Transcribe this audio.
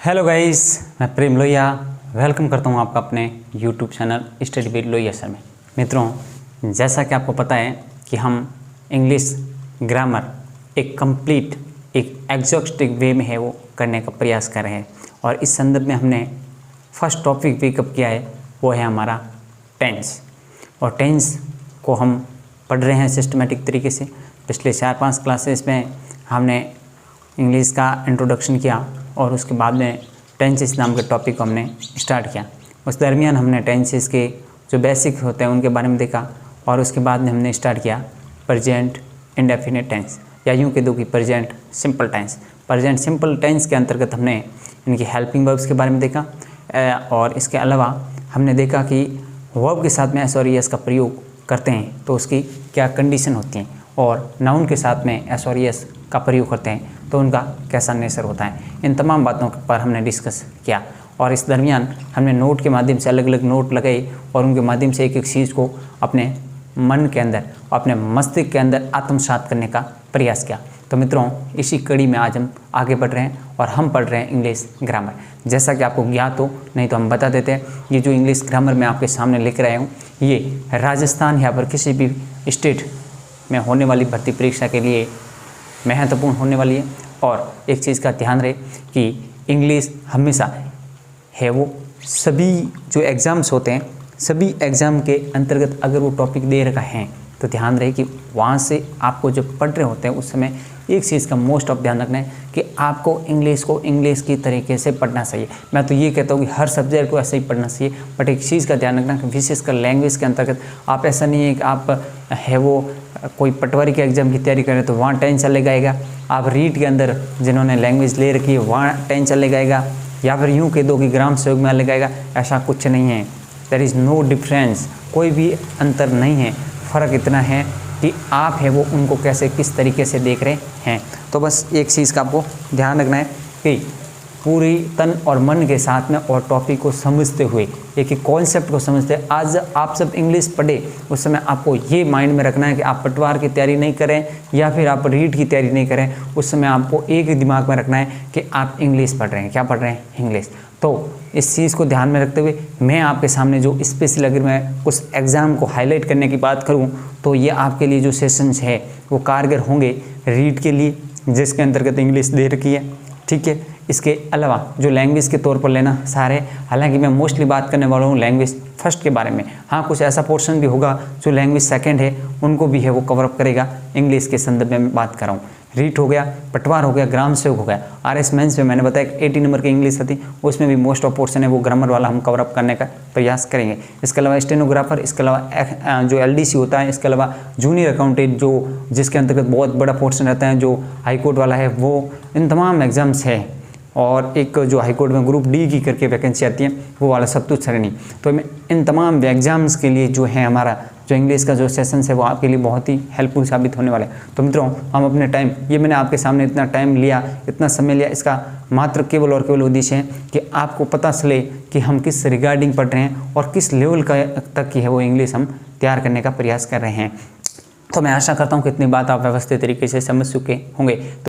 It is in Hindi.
हेलो गाइस, मैं प्रेम लोहिया वेलकम करता हूं आपका अपने YouTube channel study with Lohia sir में। मित्रों, जैसा कि आपको पता है कि हम इंग्लिश ग्रामर एक कंप्लीट एक एग्जॉस्टिव वे में है वो करने का प्रयास कर रहे हैं और इस संदर्भ में हमने फर्स्ट टॉपिक पिकअप किया है, वो है हमारा टेंस। और टेंस को हम पढ़ रहे हैं सिस्टमेटिक तरीके से। पिछले 4-5 क्लासेस में हमने इंग्लिश का इंट्रोडक्शन किया और उसके बाद में टेंसेस नाम के टॉपिक को हमने स्टार्ट किया। उस दरमियान हमने टेंसेस के जो बेसिक होते हैं उनके बारे में देखा और उसके बाद में हमने स्टार्ट किया प्रेजेंट इंडेफिनिट टेंस, या यूँ कह दो कि present simple tense. Present simple tense के अंतर्गत हमने इनकी हेल्पिंग वर्ब्स के बारे में देखा और इसके अलावा हमने देखा कि वर्ब के साथ में एस और एस का प्रयोग करते हैं तो उसकी क्या कंडीशन होती हैं, और नाउन के साथ में एस और एस का प्रयोग करते हैं तो उनका कैसा नेचर होता है। इन तमाम बातों पर हमने डिस्कस किया और इस दरमियान हमने नोट के माध्यम से अलग अलग नोट लगाए और उनके माध्यम से एक एक चीज़ को अपने मन के अंदर, अपने मस्तिष्क के अंदर आत्मसात करने का प्रयास किया। तो मित्रों, इसी कड़ी में आज हम आगे बढ़ रहे हैं और हम पढ़ रहे हैं इंग्लिश ग्रामर। जैसा कि आपको ज्ञात हो, नहीं तो हम बता देते हैं, ये जो इंग्लिश ग्रामर मैं आपके सामने लिख रहा हूँ ये राजस्थान या फिर किसी भी स्टेट में होने वाली भर्ती परीक्षा के लिए महत्वपूर्ण होने वाली है। और एक चीज़ का ध्यान रहे कि इंग्लिश हमेशा है वो सभी जो एग्ज़ाम्स होते हैं, सभी एग्ज़ाम के अंतर्गत अगर वो टॉपिक दे रखा है तो ध्यान रहे कि वहाँ से आपको जब पढ़ रहे होते हैं उस समय एक चीज़ का मोस्ट ऑफ ध्यान रखना है कि आपको इंग्लिश को इंग्लिश की तरीके से पढ़ना चाहिए। मैं तो ये कहता हूँ कि हर सब्जेक्ट को ऐसे ही पढ़ना चाहिए, बट एक चीज़ का ध्यान रखना कि विशेषकर लैंग्वेज के अंतर्गत आप ऐसा नहीं है कि आप है वो कोई पटवारी के एग्ज़ाम की तैयारी करें तो वहाँ टेंस चलेगा आएगा, आप रीड के अंदर जिन्होंने लैंग्वेज ले रखी है वहाँ टेंस चलेगा आएगा, या फिर यूँ कह दो कि ग्राम सेवक में अलग आएगा। ऐसा कुछ नहीं है, देयर इज़ नो डिफरेंस, कोई भी अंतर नहीं है। फ़र्क इतना है कि आप है वो उनको कैसे किस तरीके से देख रहे हैं। तो बस एक चीज़ का आपको ध्यान रखना है कि पूरी तन और मन के साथ में और टॉपिक को समझते हुए, एक एक कॉन्सेप्ट को समझते हैं। आज आप जब इंग्लिश पढ़े उस समय आपको ये माइंड में रखना है कि आप पटवार की तैयारी नहीं करें या फिर आप रीड की तैयारी नहीं करें, उस समय आपको एक ही दिमाग में रखना है कि आप इंग्लिश पढ़ रहे हैं। क्या पढ़ रहे हैं? इंग्लिश। तो इस चीज़ को ध्यान में रखते हुए मैं आपके सामने जो स्पेशल, अगर मैं उस एग्ज़ाम को हाईलाइट करने की बात करूं तो ये आपके लिए जो सेशंस है वो कारगर होंगे रीड के लिए, जिसके अंतर्गत इंग्लिश दे रखी है, ठीक है। इसके अलावा जो लैंग्वेज के तौर पर लेना सारे, हालांकि मैं मोस्टली बात करने वाला हूँ लैंग्वेज फर्स्ट के बारे में। हाँ, कुछ ऐसा पोर्शन भी होगा जो लैंग्वेज सेकंड है उनको भी है वो कवर अप करेगा। इंग्लिश के संदर्भ में मैं बात कर रहा हूँ। रीट हो गया, पटवार हो गया, ग्राम सेवक हो गया। RS मेंस में मैंने बताया 80 नंबर की इंग्लिश थी, उसमें भी मोस्ट ऑफ पोर्शन है वो ग्रामर वाला हम कवर अप करने का प्रयास करेंगे। इसके अलावा स्टेनोग्राफर, इसके अलावा जो LDC होता है, इसके अलावा जूनियर अकाउंटेंट जो जिसके अंतर्गत बहुत बड़ा पोर्शन रहता है, जो हाईकोर्ट वाला है, वो इन तमाम एग्जाम्स है। और एक जो हाईकोर्ट में ग्रुप D की करके वैकेंसी आती है वो वाला सप्तुत श्रेणी। तो इन तमाम एग्जाम्स के लिए जो है हमारा जो इंग्लिश का जो सेशन है वो आपके लिए बहुत ही हेल्पफुल साबित होने वाला है। तो मित्रों, हम अपने टाइम, ये मैंने आपके सामने इतना टाइम लिया, इतना समय लिया, इसका मात्र केवल और केवल उद्देश्य है कि आपको पता चले कि हम किस रिगार्डिंग पढ़ रहे हैं और किस लेवल का तक की है वो इंग्लिश हम तैयार करने का प्रयास कर रहे हैं। तो मैं आशा करता हूँ कि इतनी बात आप व्यवस्थित तरीके से समझ चुके होंगे।